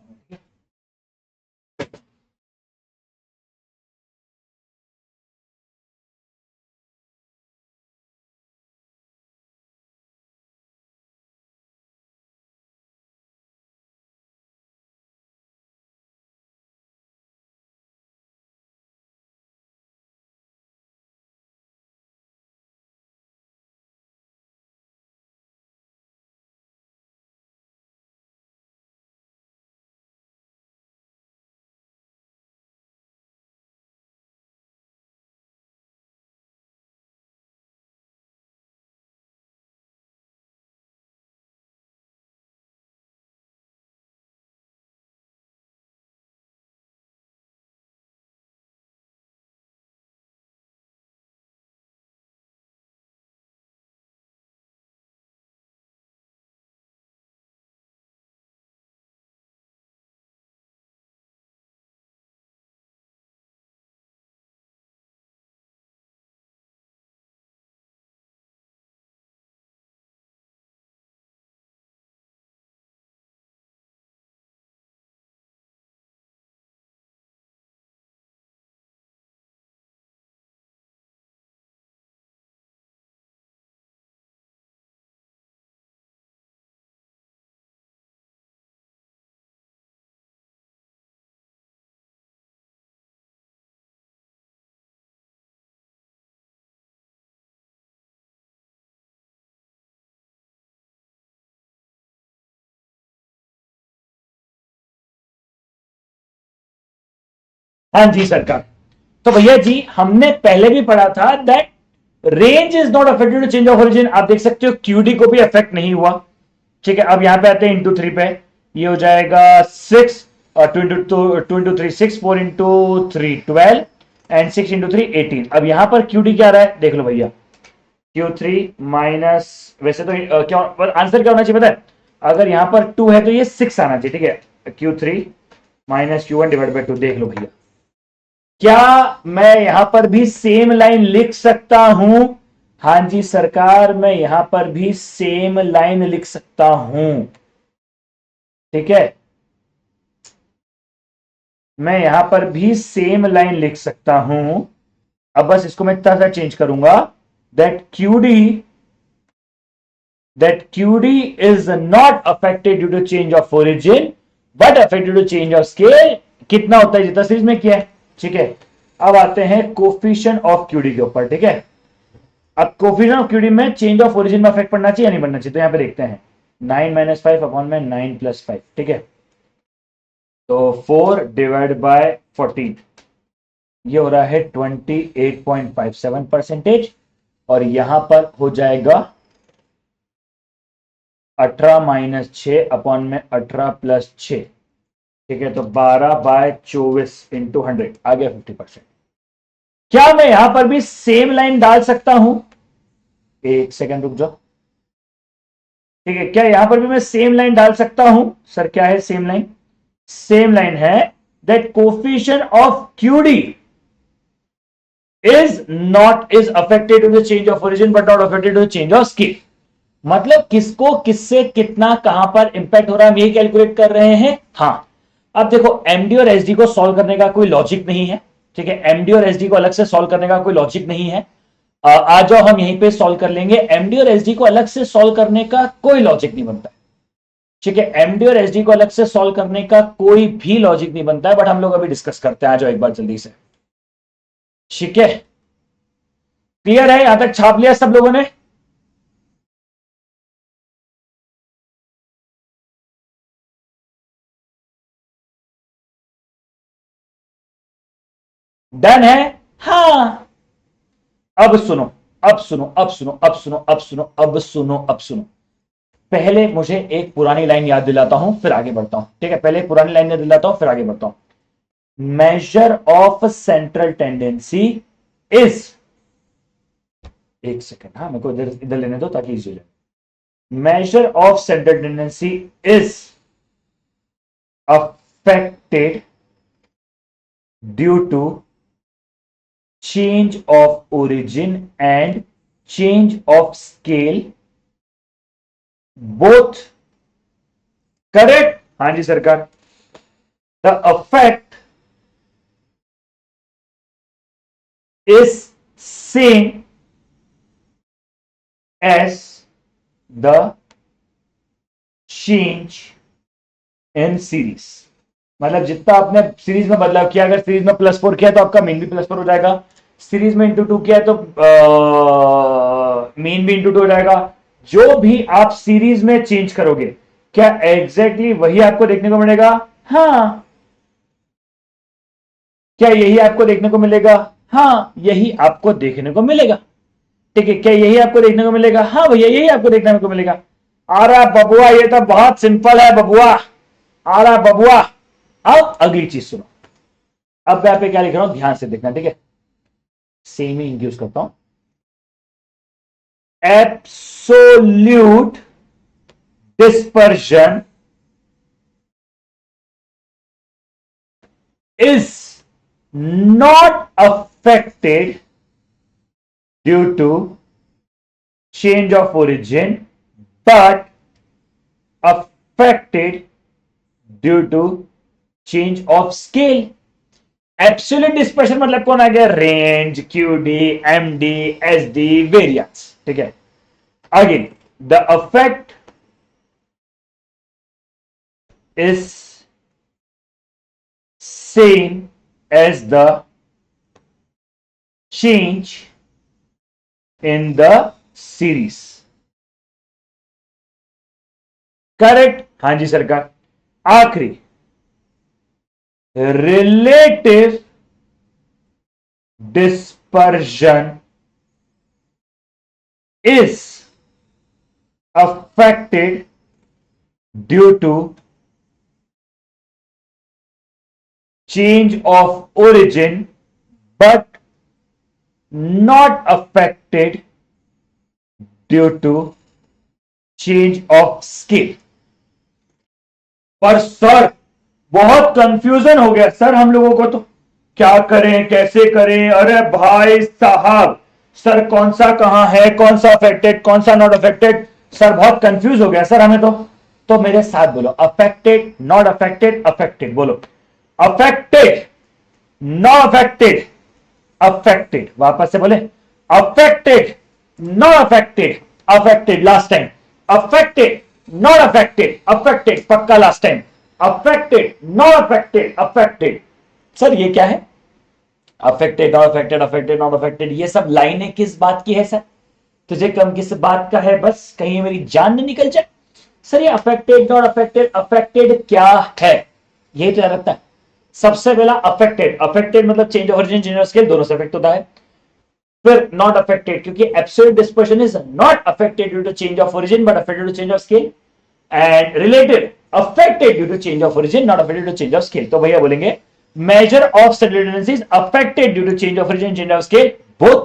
A: हाँ जी सरकार। तो भैया जी हमने पहले भी पढ़ा था that range is not affected to change of origin. आप देख सकते हो क्यूडी को भी अफेक्ट नहीं हुआ। ठीक है, अब यहां पे आते हैं इंटू थ्री पे। ये हो जाएगा 6 और two into three 6, 4 into three 12 and 6 into three 18। अब यहां पर क्यूडी क्या आ रहा है देख लो भैया, Q3 माइनस, वैसे तो क्या आंसर क्या होना चाहिए पता है, अगर यहां पर 2 है तो ये 6 आना चाहिए। ठीक है, Q3 minus Q1 divide by 2। देख लो भैया, क्या मैं यहां पर भी सेम लाइन लिख सकता हूं? हां जी सरकार, मैं यहां पर भी सेम लाइन लिख सकता हूं। ठीक है, मैं यहां पर भी सेम लाइन लिख सकता हूं। अब बस इसको मैं इतना सा चेंज करूंगा that QD is not affected due to change of origin but affected due to change of scale। कितना होता है जितना सीरीज में किया है। ठीक है, अब आते हैं कोफिशिएंट ऑफ क्यूडी के ऊपर। ठीक है, अब कोफिशिएंट ऑफ क्यूडी में चेंज ऑफ ओरिजिन में अफेक्ट पड़ना चाहिए या नहीं पड़ना चाहिए, तो यहां पे देखते हैं 9 माइनस 5 अपॉन में 9 प्लस 5। ठीक है, तो 4 डिवाइड बाय 14, ये हो रहा है 28.57%। और यहां पर हो जाएगा 18 माइनस 6 अपॉन में 18 प्लस 6। ठीक है, तो 12/24 इंटू 100 आ गया 50%। क्या मैं यहां पर भी सेम लाइन डाल सकता हूं? एक सेकंड रुक जाओ। ठीक है, क्या यहां पर भी मैं सेम लाइन डाल सकता हूं? सर क्या है सेम लाइन? सेम लाइन है that coefficient of QD is affected to the change of origin but not affected to the change of scale। मतलब किसको किससे कितना कहां पर इंपैक्ट हो रहा है हम यही कैलकुलेट कर रहे हैं। हाँ, अब देखो एमडी और एसडी को सॉल्व करने का कोई लॉजिक नहीं है। ठीक है, एमडी और एसडी को अलग से सॉल्व करने का कोई लॉजिक नहीं है। आ जाओ हम यहीं पे सॉल्व कर लेंगे। एमडी और एसडी को अलग से सॉल्व करने का कोई लॉजिक नहीं बनता। ठीक है, एमडी और एसडी को अलग से सॉल्व करने का कोई भी लॉजिक नहीं बनता है, बट हम लोग अभी डिस्कस करते हैं। आ जाओ एक बार जल्दी से। ठीक है, क्लियर है? यहां तक छाप लिया सब लोगों ने? डन है? हाँ। अब सुनो, अब सुनो, अब सुनो, अब सुनो, अब सुनो, अब सुनो, अब सुनो। पहले मुझे एक पुरानी लाइन याद दिलाता हूं फिर आगे बढ़ता हूं। ठीक है, पहले एक पुरानी लाइन याद दिलाता हूं फिर आगे बढ़ता हूं। Major of central tendency is, एक सेकंड, हाँ मेरे को इधर इधर लेने दो ताकि इजी हो जाए। Measure of central tendency is affected due to change of origin and change of scale both। Correct? हाँ जी सरकार। The effect is same as the change in series. मतलब जितना आपने सीरीज में बदलाव किया, अगर सीरीज में +4 किया तो आपका मीन भी +4 हो जाएगा। सीरीज में इंटू 2 किया तो मीन भी इंटू 2 हो जाएगा। जो भी आप सीरीज में चेंज करोगे क्या एग्जैक्टली वही आपको देखने को मिलेगा? हाँ। क्या यही आपको देखने को मिलेगा? हाँ, यही आपको देखने को मिलेगा। ठीक है, क्या यही आपको देखने को मिलेगा? हाँ भैया, यही आपको देखने को मिलेगा। आ रहा बबुआ, ये तो बहुत सिंपल है बबुआ। आ रहा बबुआ। अब अगली चीज सुनो। अब मैं पे क्या लिख रहा हूं ध्यान से देखना। ठीक है, सेम ही इंड्यूस करता हूं। Absolute dispersion is not affected due to change of origin but affected due to change of scale। Absolute dispersion मतलब कौन आ गया? Range, QD, MD, SD, variance. ठीक है, again the effect is same as the change in the series. Correct? हाँ जी सरकार। आखिरी, relative dispersion is affected due to change of origin but not affected due to change of scale। पर sir बहुत confusion हो गया sir हम लोगों को, तो क्या करें कैसे करें? अरे भाई साहब, सर कौन सा कहां है, कौन सा अफेक्टेड कौन सा नॉट अफेक्टेड, सर बहुत कंफ्यूज हो गया सर हमें तो मेरे साथ बोलो, अफेक्टेड नॉट अफेक्टेड अफेक्टेड, बोलो अफेक्टेड नॉट अफेक्टेड अफेक्टेड, वापस से बोले affected not affected affected, last time affected not affected affected, पक्का last time affected not affected affected. Sir ये क्या है? Affected not affected affected not affected, ये सब लाइनें किस बात की है सर? तुझे कम किस बात का है? बस कहीं मेरी जान न निकल जाए। सर ये अफेक्टेड नॉट अफेक्टेड अफेक्टेड क्या है, यही तो याद रखता है। सबसे पहला अफेक्टेड, अफेक्टेड मतलब change of origin change of scale दोनों से अफेक्ट होता है। फिर नॉट अफेक्टेड, क्योंकि absolute dispersion is not affected due to change of origin but affected to change of scale. And related, affected due to change of origin not affected to change of scale. तो भैया बोलेंगे measure of cellular redundancy is affected due to change of origin change of scale, both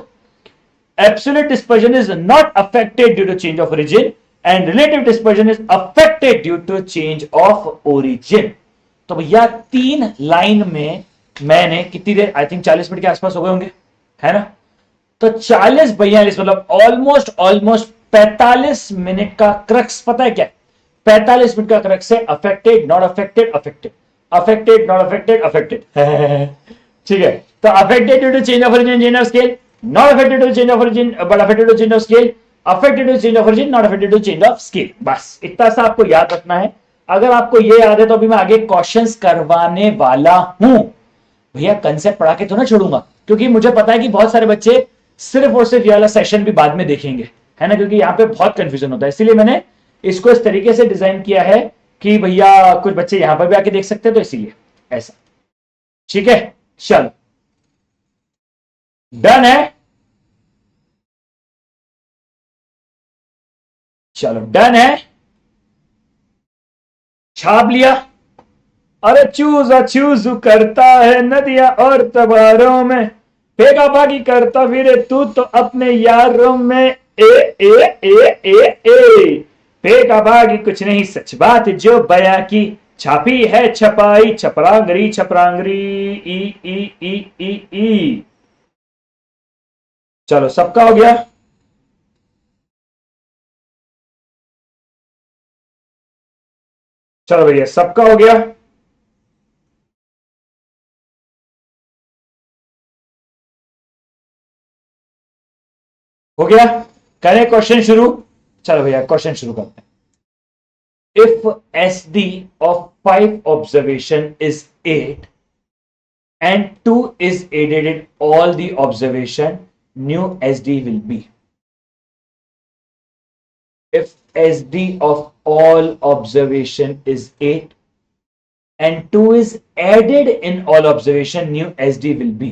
A: absolute dispersion is not affected due to change of origin and relative dispersion is affected due to change of origin। तो भैया 3 line में मैंने कितनी देर, I think 40 minute के आसपास हो गए होंगे, है ना? तो 40-42 मतलब ऑलमोस्ट 45 मिनट का क्रक्स पता है क्या? 45 मिनट का क्रक्स है affected not affected affected affected not affected affected. ठीक है, तो affected due to change of origin change of scale, not affected to change of origin but affected to change of scale, affected to change of origin not affected to change of scale. बस इतना सा आपको याद रखना है। अगर आपको ये याद है तो अभी मैं आगे क्वेश्चंस करवाने वाला हूं भैया, कंसेप्ट पढ़ा के तो ना छोड़ूंगा, क्योंकि मुझे पता है कि बहुत सारे बच्चे सिर्फ और सिर्फ ये वाला सेशन भी बाद में देखेंगे, है ना? क्योंकि यहां पे बहुत कंफ्यूजन होता है, इसीलिए मैंने इसको इस तरीके से डिजाइन किया है कि भैया कुछ बच्चे यहां पर भी आके देख सकते हैं, तो इसीलिए ऐसा। ठीक है, चलो डन है, चलो डन है, छाप लिया। अरे चूज चूज करता है नदियां और तबारों में, फेंका भागी करता फिरे तू तो अपने यारों में, ए ए ए ए ए फेंका भागी कुछ नहीं सच बात जो बया की, छापी है छपाई छपरांगरी छपरांगरी ई ई ई ई ई। चलो सबका हो गया? चलो भैया सबका हो गया? हो गया? करें क्वेश्चन शुरू? चलो भैया क्वेश्चन शुरू करते हैं। If SD of 5 observation is 8 and 2 is added in all the observation, new SD will be। If SD of all observation is 8 and 2 is added in all observation, new SD will be।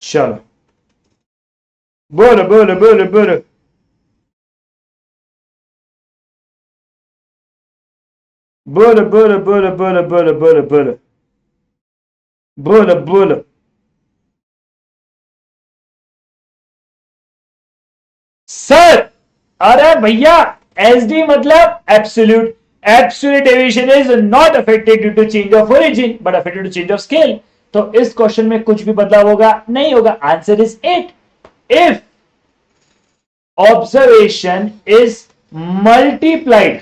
A: चलो बोलो बोलो बोलो बोलो। बोलो बोलो बोलो बोलो बोलो बोलो बोलो बोलो बोलो। सर अरे भैया एसडी मतलब absolute, absolute deviation is not affected due to change of origin but affected to change of scale. तो इस क्वेश्चन में कुछ भी बदलाव होगा नहीं होगा, answer is 8। If observation is multiplied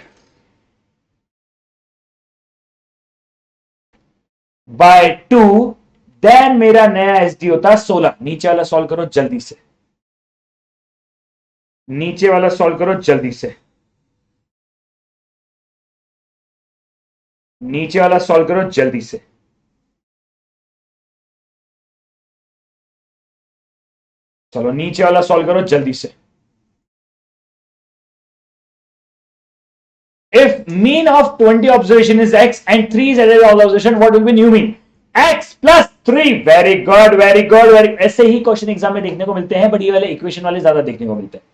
A: by 2 then मेरा नया एसडी होता है 16। नीचे वाला सॉल्व करो जल्दी से, नीचे वाला सॉल्व करो जल्दी से, नीचे वाला सॉल्व करो जल्दी से। चलो नीचे वाला सॉल्व करो जल्दी से। If mean of 20 observation is x and 3 is added observation, what will be new mean? x plus 3. Very good very good very, ऐसे ही क्वेश्चन एग्जाम में देखने को मिलते हैं, बट ये वाले इक्वेशन वाले ज्यादा देखने को मिलते हैं।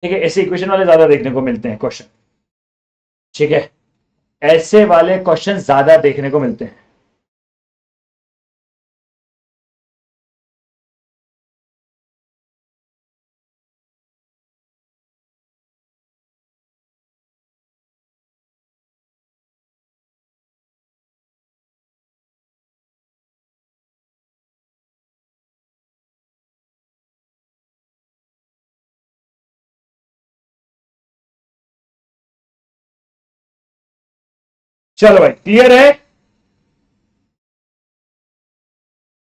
A: ठीक है, ऐसे इक्वेशन वाले ज्यादा देखने को मिलते हैं क्वेश्चन। ठीक है, ऐसे वाले क्वेश्चन ज्यादा देखने को मिलते हैं। चलो भाई, क्लियर है?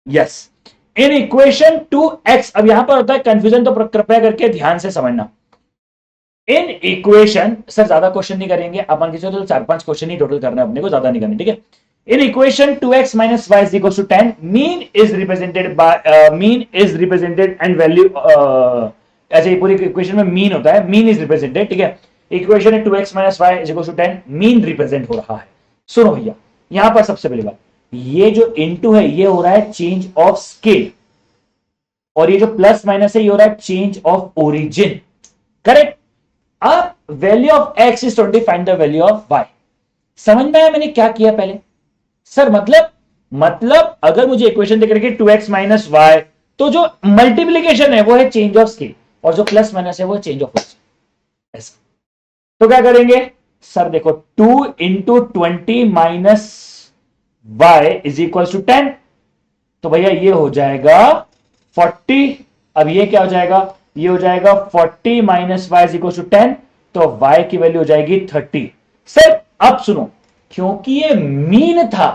A: यस। इन इक्वेशन 2x, अब यहां पर होता है कंफ्यूजन, तो कृपया करके ध्यान से समझना। इन इक्वेशन, सर ज्यादा क्वेश्चन नहीं करेंगे, अपन किसी तो 4-5 क्वेश्चन ही टोटल करना है अपने को, ज्यादा नहीं करना। ठीक है, in equation 2x minus y is equals to 10, mean is represented by mean is represented and value, ऐसे ही पूरी इक्वेशन में मीन होता है, मीन इज रिप्रेजेंटेड। ठीक है, इक्वेशन है 2x minus y is equals to 10, mean represent हो रहा है। सुनो भैया, यहां पर सबसे पहली बात, ये जो इनटू है ये हो रहा है चेंज ऑफ स्केल, और ये जो प्लस माइनस है ये हो रहा है चेंज ऑफ ओरिजिन। करेक्ट। अब value of x is 20, find the value of y। समझ में आया मैंने क्या किया पहले? सर मतलब अगर मुझे इक्वेशन देकर के 2x माइनस वाई, तो जो मल्टीप्लीकेशन है वो है चेंज ऑफ स्केल, और जो प्लस माइनस है वो है चेंज ऑफ ओरिजिन। ऐसा तो क्या करेंगे? सर देखो, 2 into 20 minus Y is equal to 10, तो भैया ये हो जाएगा 40। अब ये क्या हो जाएगा? ये हो जाएगा 40 minus Y is equal to 10, तो वाई की वैल्यू हो जाएगी 30। सर अब सुनो, क्योंकि ये मीन था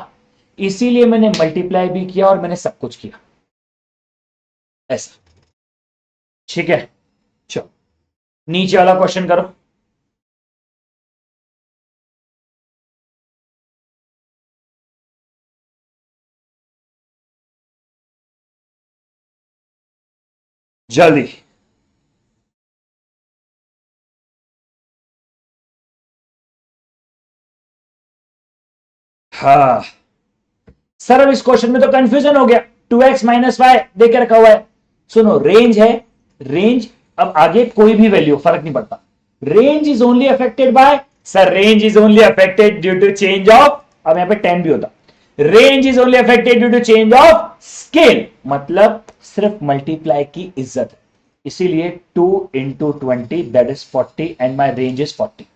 A: इसीलिए मैंने मल्टीप्लाई भी किया और मैंने सब कुछ किया ऐसा। ठीक है, चलो नीचे वाला क्वेश्चन करो। जल्दी। हाँ सर, अब इस क्वेश्चन में तो कंफ्यूजन हो गया, 2x माइनस वाई दे के रखा हुआ है। सुनो, रेंज है, रेंज, अब आगे कोई भी वैल्यू फर्क नहीं पड़ता, range is only affected by, sir range is only affected due to change of, अब यहां पे 10 भी होता, range is only affected due to change of scale, मतलब सिर्फ मल्टीप्लाई की इज्जत है, इसीलिए 2 into 20 that is 40 and my range is 40।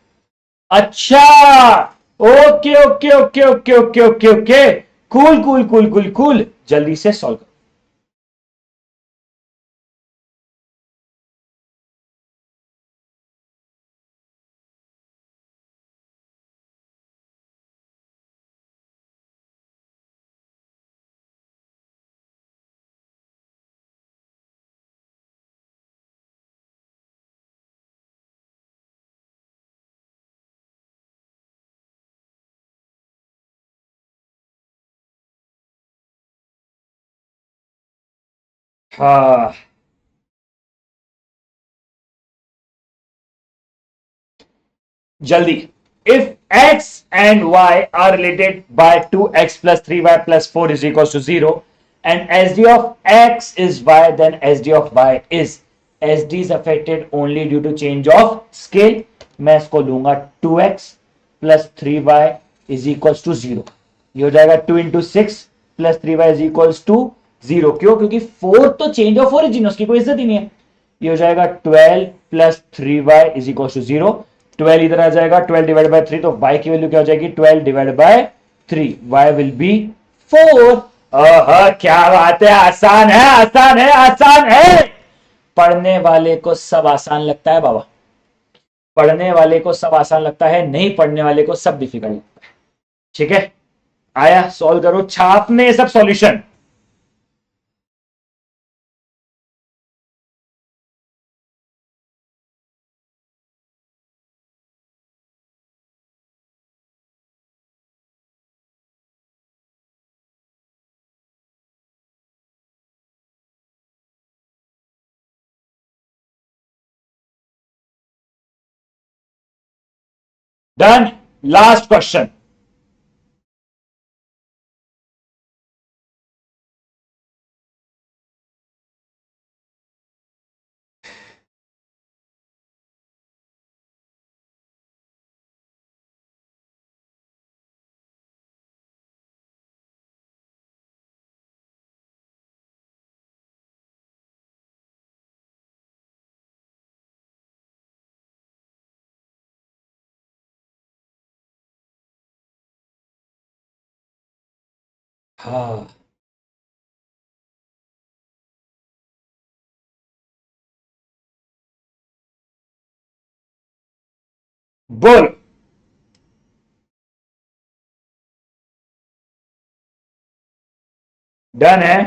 A: अच्छा, okay okay okay okay okay okay okay, cool cool cool cool cool, जल्दी से सॉल्व करो। हाँ जल्दी, if x and y are related by 2x plus 3y plus 4 is equals to 0 and sd of x is y, then sd of y is, sd is affected only due to change of scale, मैं इसको लूंगा 2x plus 3y is equals to 0, ये हो जाएगा 2 into 6 plus 3y is equals to 0। क्यों? क्योंकि 4 तो change of origin, उसकी कोई इज्जत ही नहीं है। ये हो जाएगा 12 plus 3y is equal to 0, 12 इधर आ जाएगा, 12 डिवाइड बाय 3, तो y की वैल्यू क्या हो जाएगी? 12 divide by 3, y will be 4। क्या बात है, आसान है आसान है आसान है। पढ़ने वाले को सब आसान लगता है बाबा, पढ़ने वाले को सब आसान लगता है, नहीं पढ़ने वाले को सब डिफिकल्ट लगता है। ठीक है, आया, सॉल्व करो, छापने सब सॉल्यूशन। डन। Last question. हाँ, बोल। डन है।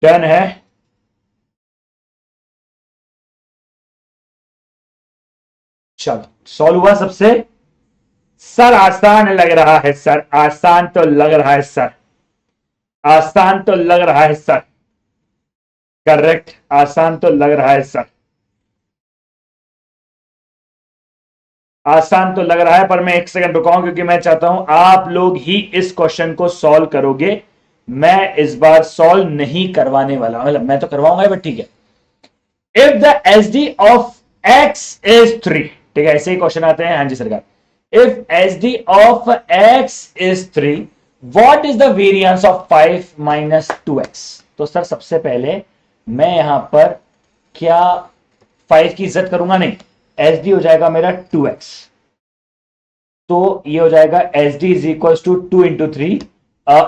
A: डन है। चलो, सॉल्व हुआ सबसे। सर आसान लग रहा है सर, आसान तो लग रहा है सर, आसान तो लग रहा है सर। करेक्ट, आसान तो लग रहा है सर, आसान तो लग रहा है। पर मैं एक सेकंड रुकाऊं क्योंकि मैं चाहता हूं आप लोग ही इस क्वेश्चन को सॉल्व करोगे। मैं इस बार सॉल्व नहीं करवाने वाला, मतलब मैं तो करवाऊंगा बट ठीक है। If the H D of x is 3, ठीक है, ऐसे ही क्वेश्चन आते हैं। हाँ जी सरकार। If H D of x is 3, what is the variance of 5 minus 2x। तो सर सबसे पहले मैं यहां पर क्या 5 की इज्जत करूंगा? नहीं, एच डी हो जाएगा मेरा 2x। तो ये हो जाएगा H D is equal to 2 × 3।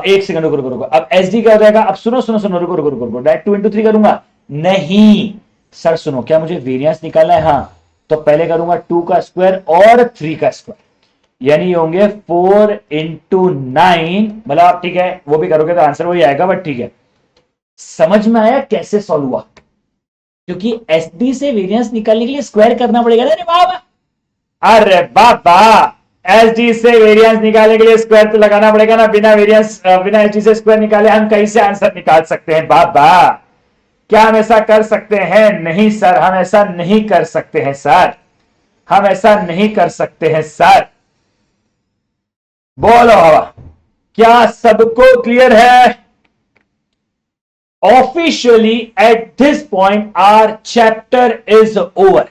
A: एक सेकंड रुको रुको रुको, अब एच डी क्या हो जाएगा? अब सुनो सुनो सुनो, रुको रुको रुको रुको, डायरेक्ट 2 × 3 करूंगा? नहीं सर सुनो, क्या मुझे वेरियंस निकालना है? हाँ, तो पहले करूंगा 2 का स्क्वायर और 3 का स्क्वायर, यानी होंगे 4 × 9। मतलब आप ठीक है वो भी करोगे तो आंसर वही आएगा, बट ठीक है। समझ में आया कैसे सॉल्व हुआ? क्योंकि एस डी से वेरियंस निकालने के लिए स्क्वायर करना पड़ेगा ना। अरे बाबा, अरे बाबा, एस डी से वेरियंस निकालने के लिए स्क्वायर तो लगाना पड़ेगा ना। बिना वेरियंस, बिना एस डी से स्क्वायर निकाले हम कहीं से आंसर निकाल सकते हैं बाबा? क्या हम ऐसा कर सकते हैं? नहीं सर, हम ऐसा नहीं कर सकते हैं सर, हम ऐसा नहीं कर सकते हैं सर। बोलो हवा, क्या सबको क्लियर है? Officially at this point our chapter is over.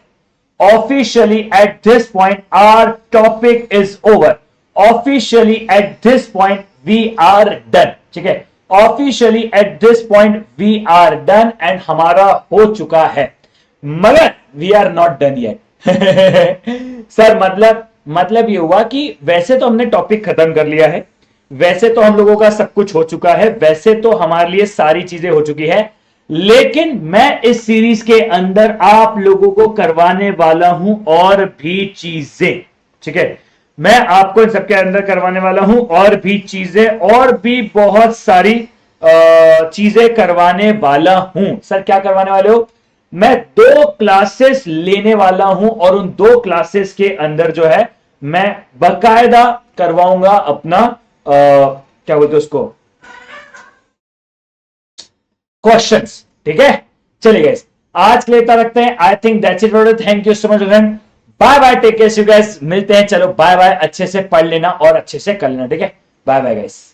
A: Officially at this point our topic is over. Officially at this point we are done. ठीक है, Officially at this point we are done and हमारा हो चुका है, मगर we are not done yet. Sir मतलब ये हुआ कि वैसे तो हमने टॉपिक खत्म कर लिया है, वैसे तो हम लोगों का सब कुछ हो चुका है, वैसे तो हमारे लिए सारी चीजें हो चुकी है, लेकिन मैं इस सीरीज के अंदर आप लोगों को करवाने वाला हूं और भी चीजें। ठीक है, मैं आपको इन सबके अंदर करवाने वाला हूं और भी चीजें, और भी बहुत सारी चीजें करवाने वाला हूं। सर क्या करवाने वाले हो? मैं 2 क्लासेस लेने वाला हूं और उन 2 क्लासेस के अंदर जो है मैं बकायदा करवाऊंगा अपना क्या बोलते उसको, क्वेश्चंस। ठीक है, चलिए गाइस आज के लिए इतना रखते हैं। I think that's it for, thank you so much friend, bye bye, take care you guys, मिलते हैं। चलो बाय बाय, अच्छे से पढ़ लेना और अच्छे से कर लेना। ठीक है, बाय बाय गाइस।